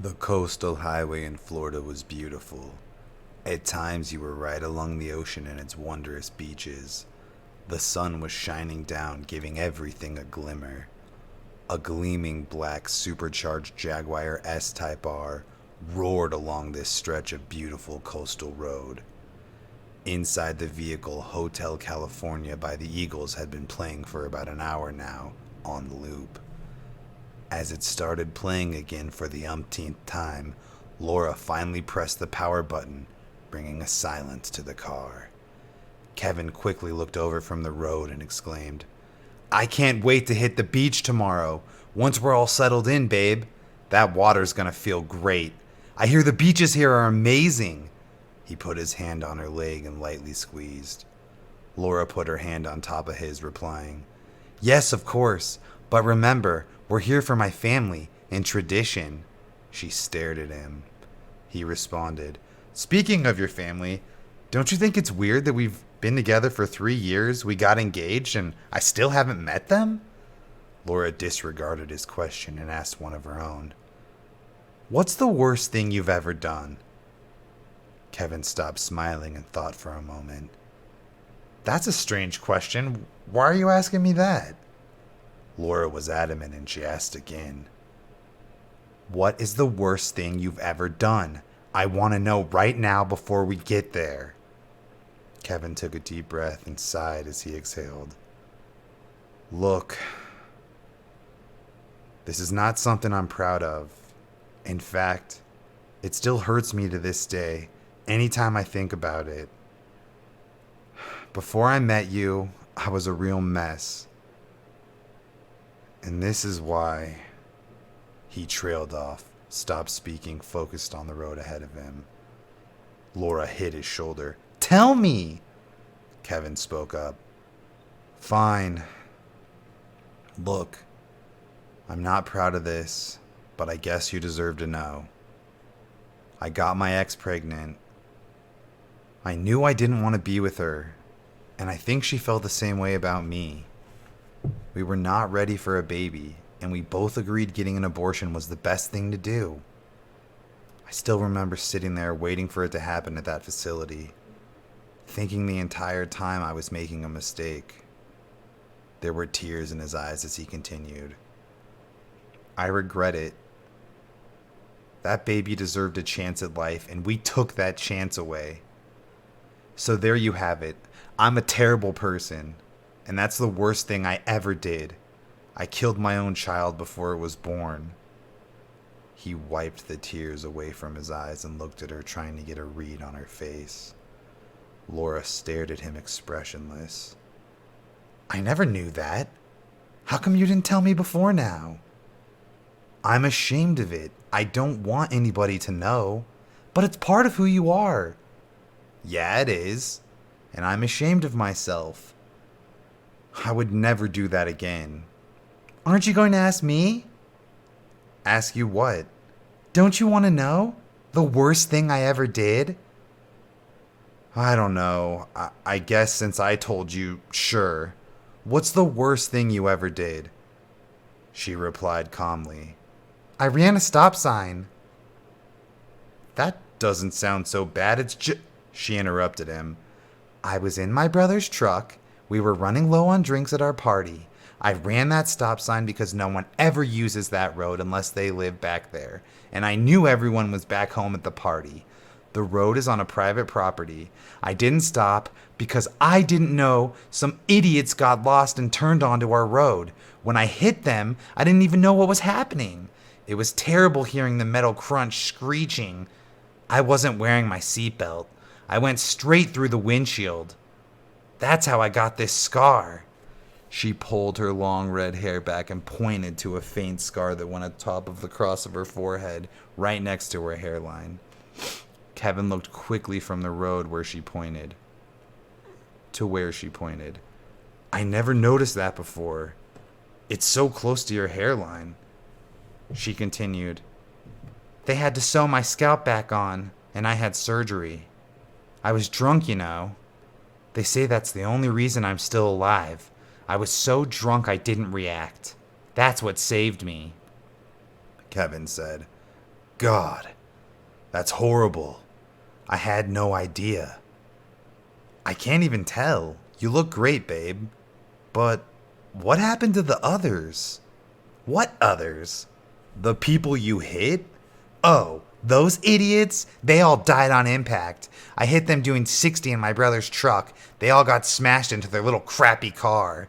The coastal highway in Florida was beautiful. At times, you were right along the ocean and its wondrous beaches. The sun was shining down, giving everything a glimmer. A gleaming black supercharged Jaguar S-Type R roared along this stretch of beautiful coastal road. Inside the vehicle, Hotel California by the Eagles had been playing for about an hour now, on loop. As it started playing again for the umpteenth time, Laura finally pressed the power button, bringing a silence to the car. Kevin quickly looked over from the road and exclaimed, "I can't wait to hit the beach tomorrow. Once we're all settled in, babe. That water's gonna feel great. I hear the beaches here are amazing." He put his hand on her leg and lightly squeezed. Laura put her hand on top of his, replying, "Yes, of course. But remember, we're here for my family and tradition." She stared at him. He responded, "Speaking of your family, don't you think it's weird that we've been together for 3 years, we got engaged, and I still haven't met them?" Laura disregarded his question and asked one of her own. "What's the worst thing you've ever done?" Kevin stopped smiling and thought for a moment. "That's a strange question. Why are you asking me that?" Laura was adamant and she asked again. "What is the worst thing you've ever done? I want to know right now before we get there." Kevin took a deep breath and sighed as he exhaled. "Look, this is not something I'm proud of. In fact, it still hurts me to this day, anytime I think about it. Before I met you, I was a real mess. And this is why." He trailed off, stopped speaking, focused on the road ahead of him. Laura hit his shoulder. "Tell me!" Kevin spoke up. "Fine. Look, I'm not proud of this, but I guess you deserve to know. I got my ex pregnant. I knew I didn't want to be with her, and I think she felt the same way about me. We were not ready for a baby, and we both agreed getting an abortion was the best thing to do. I still remember sitting there waiting for it to happen at that facility, thinking the entire time I was making a mistake." There were tears in his eyes as he continued. "I regret it. That baby deserved a chance at life, and we took that chance away. So there you have it. I'm a terrible person, and that's the worst thing I ever did. I killed my own child before it was born." He wiped the tears away from his eyes and looked at her, trying to get a read on her face. Laura stared at him expressionless. "I never knew that. How come you didn't tell me before now?" "I'm ashamed of it. I don't want anybody to know. But it's part of who you are." "Yeah, it is. And I'm ashamed of myself. I would never do that again." "Aren't you going to ask me?" "Ask you what?" "Don't you want to know? The worst thing I ever did?" "I don't know. I guess since I told you, sure. What's the worst thing you ever did?" She replied calmly, "I ran a stop sign." "That doesn't sound so bad. It's just..." She interrupted him. "I was in my brother's truck. We were running low on drinks at our party. I ran that stop sign because no one ever uses that road unless they live back there. And I knew everyone was back home at the party. The road is on a private property. I didn't stop because I didn't know some idiots got lost and turned onto our road. When I hit them, I didn't even know what was happening. It was terrible hearing the metal crunch screeching. I wasn't wearing my seatbelt. I went straight through the windshield. That's how I got this scar." She pulled her long red hair back and pointed to a faint scar that went at the top of the cross of her forehead, right next to her hairline. Kevin looked quickly from the road to where she pointed. "I never noticed that before. It's so close to your hairline." She continued, "They had to sew my scalp back on, and I had surgery. I was drunk, you know. They say that's the only reason I'm still alive. I was so drunk I didn't react. That's what saved me." Kevin said, God, that's horrible. I had no idea. I can't even tell. You look great, babe. But what happened to the others? What others? The people you hit? Oh, those idiots? They all died on impact. I hit them doing 60 in my brother's truck. They all got smashed into their little crappy car.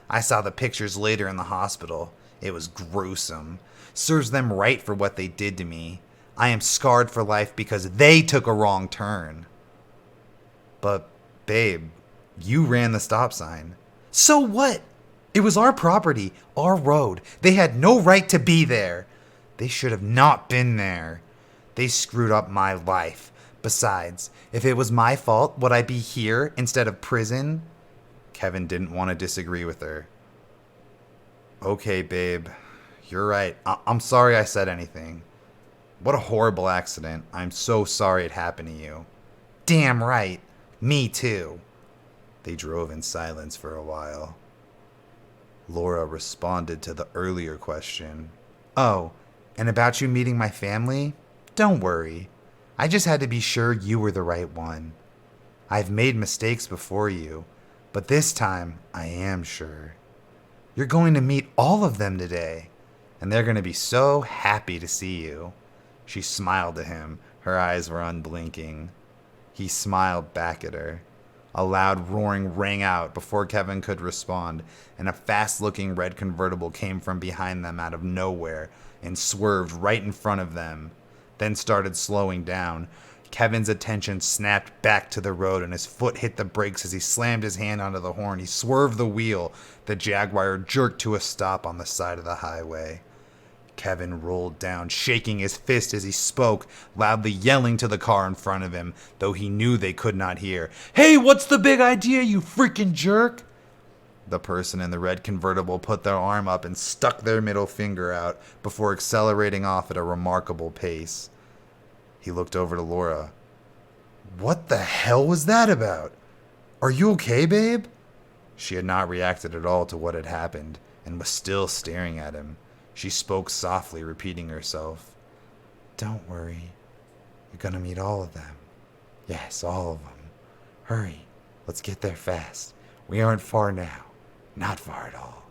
I saw the pictures later in the hospital. It was gruesome. Serves them right for what they did to me. I am scarred for life because they took a wrong turn. But, babe, you ran the stop sign. So what? It was our property, our road. They had no right to be there. They should have not been there. They screwed up my life. Besides, if it was my fault, would I be here instead of prison? Kevin didn't want to disagree with her. Okay, babe. You're right. I'm sorry I said anything. What a horrible accident. I'm so sorry it happened to you. Damn right. Me too. They drove in silence for a while. Laura responded to the earlier question. Oh, and about you meeting my family? Don't worry. I just had to be sure you were the right one. I've made mistakes before you, but this time I am sure. You're going to meet all of them today, and they're going to be so happy to see you. She smiled at him. Her eyes were unblinking. He smiled back at her. A loud roaring rang out before Kevin could respond, and a fast-looking red convertible came from behind them out of nowhere and swerved right in front of them, then started slowing down. Kevin's attention snapped back to the road, and his foot hit the brakes as he slammed his hand onto the horn. He swerved the wheel. The Jaguar jerked to a stop on the side of the highway. Kevin rolled down, shaking his fist as he spoke, loudly yelling to the car in front of him, though he knew they could not hear. Hey, what's the big idea, you freaking jerk? The person in the red convertible put their arm up and stuck their middle finger out before accelerating off at a remarkable pace. He looked over to Laura. What the hell was that about? Are you okay, babe? She had not reacted at all to what had happened and was still staring at him. She spoke softly, repeating herself. Don't worry. You're gonna meet all of them. Yes, all of them. Hurry. Let's get there fast. We aren't far now. Not far at all.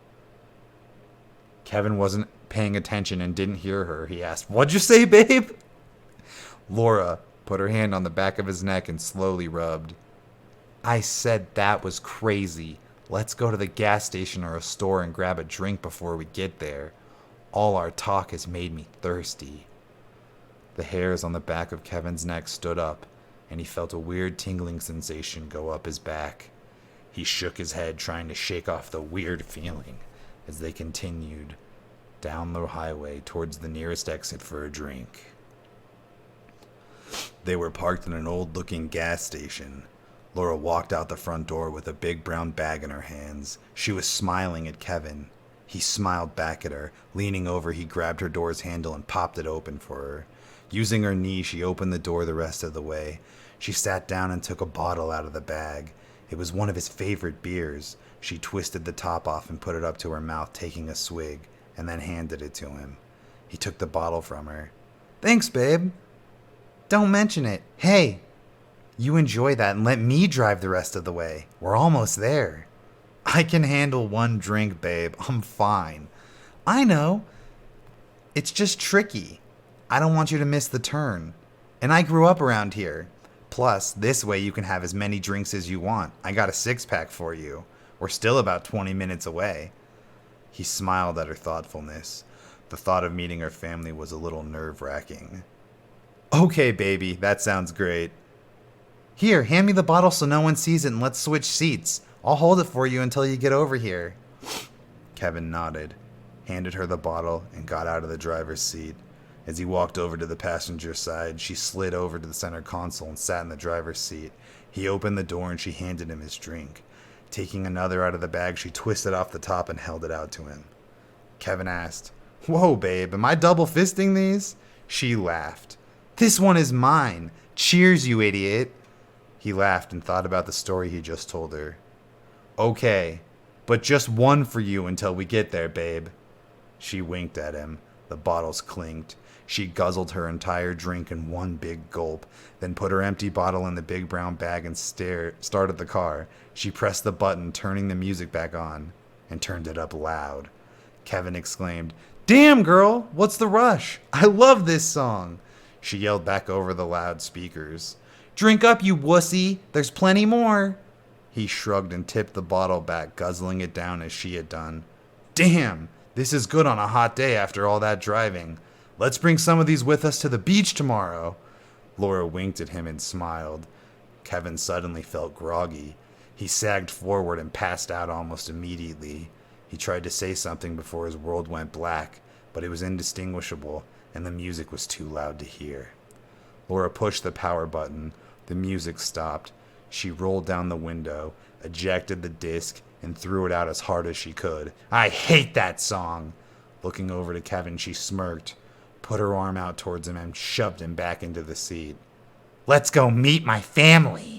Kevin wasn't paying attention and didn't hear her. He asked, What'd you say, babe? Laura put her hand on the back of his neck and slowly rubbed. I said that was crazy. Let's go to the gas station or a store and grab a drink before we get there. All our talk has made me thirsty. The hairs on the back of Kevin's neck stood up, and he felt a weird tingling sensation go up his back. He shook his head, trying to shake off the weird feeling, as they continued down the highway towards the nearest exit for a drink. They were parked in an old-looking gas station. Laura walked out the front door with a big brown bag in her hands. She was smiling at Kevin. He smiled back at her. Leaning over, he grabbed her door's handle and popped it open for her. Using her knee, she opened the door the rest of the way. She sat down and took a bottle out of the bag. It was one of his favorite beers. She twisted the top off and put it up to her mouth, taking a swig, and then handed it to him. He took the bottle from her. Thanks, babe. Don't mention it. Hey, you enjoy that and let me drive the rest of the way. We're almost there. I can handle one drink, babe. I'm fine. I know. It's just tricky. I don't want you to miss the turn. And I grew up around here. Plus, this way you can have as many drinks as you want. I got a 6-pack for you. We're still about 20 minutes away. He smiled at her thoughtfulness. The thought of meeting her family was a little nerve-wracking. Okay, baby, that sounds great. Here, hand me the bottle so no one sees it and let's switch seats. I'll hold it for you until you get over here. Kevin nodded, handed her the bottle, and got out of the driver's seat. As he walked over to the passenger side, she slid over to the center console and sat in the driver's seat. He opened the door and she handed him his drink. Taking another out of the bag, she twisted off the top and held it out to him. Kevin asked, Whoa, babe, am I double fisting these? She laughed. This one is mine. Cheers, you idiot. He laughed and thought about the story he just told her. Okay, but just one for you until we get there, babe. She winked at him. The bottles clinked. She guzzled her entire drink in one big gulp, then put her empty bottle in the big brown bag and started the car. She pressed the button, turning the music back on, and turned it up loud. Kevin exclaimed, "Damn, girl, what's the rush? I love this song." She yelled back over the loudspeakers, "Drink up, you wussy. There's plenty more." He shrugged and tipped the bottle back, guzzling it down as she had done. "Damn, this is good on a hot day after all that driving. Let's bring some of these with us to the beach tomorrow." Laura winked at him and smiled. Kevin suddenly felt groggy. He sagged forward and passed out almost immediately. He tried to say something before his world went black, but it was indistinguishable, and the music was too loud to hear. Laura pushed the power button. The music stopped. She rolled down the window, ejected the disc, and threw it out as hard as she could. "I hate that song!" Looking over to Kevin, she smirked, put her arm out towards him, and shoved him back into the seat. "Let's go meet my family."